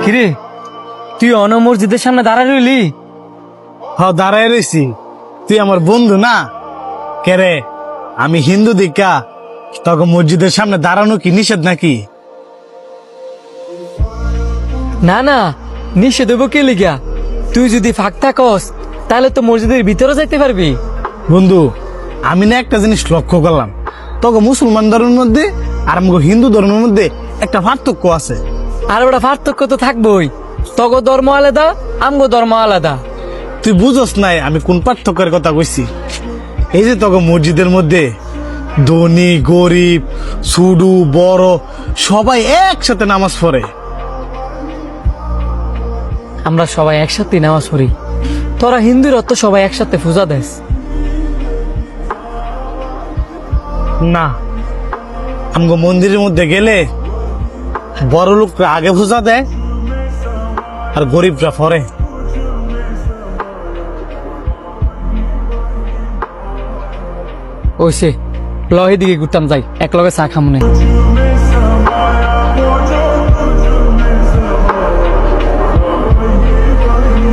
কিরে তুই অন মসজিদের সামনে দাঁড়ায় রইলি? দাঁড়ায় রয়েছি। তুই আমার বন্ধু না কেরে? আমি হিন্দু দিকা তখন মসজিদের সামনে দাঁড়ানো কি নিষেধ নাকি? না না, নিষেধ হইব কে লিগা? তুই যদি ফাঁক থাকস তাহলে তো মসজিদের ভিতরে যাইতে পারবি। বন্ধু, আমি না একটা জিনিস লক্ষ্য করলাম, তখন মুসলমান ধর্মের মধ্যে আর আমাকে হিন্দু ধর্মের মধ্যে একটা পার্থক্য আছে। আর ওটা পার্থক্য তো থাকবোই, তগ ধর্ম আলাদা আমগো ধর্ম আলাদা। তুই বুঝস নাই আমি কোন পার্থক্যের কথা কইছি? এই যে তখন মসজিদের মধ্যে ধনী গরিব ছোট বড় সবাই একসাথে নামাজ পড়ে। আমরা সবাই একসাথে নামাজ পড়ি, তোরা হিন্দুরা তো সবাই একসাথে পূজা দেস। না, আমগো মন্দিরের মধ্যে গেলে বড় লোকরা আগে পূজা দেয় আর গরিবরা পরে। ওইসে লহে দিকে ঘুরতাম যাই, এক লগে চা খামুনে।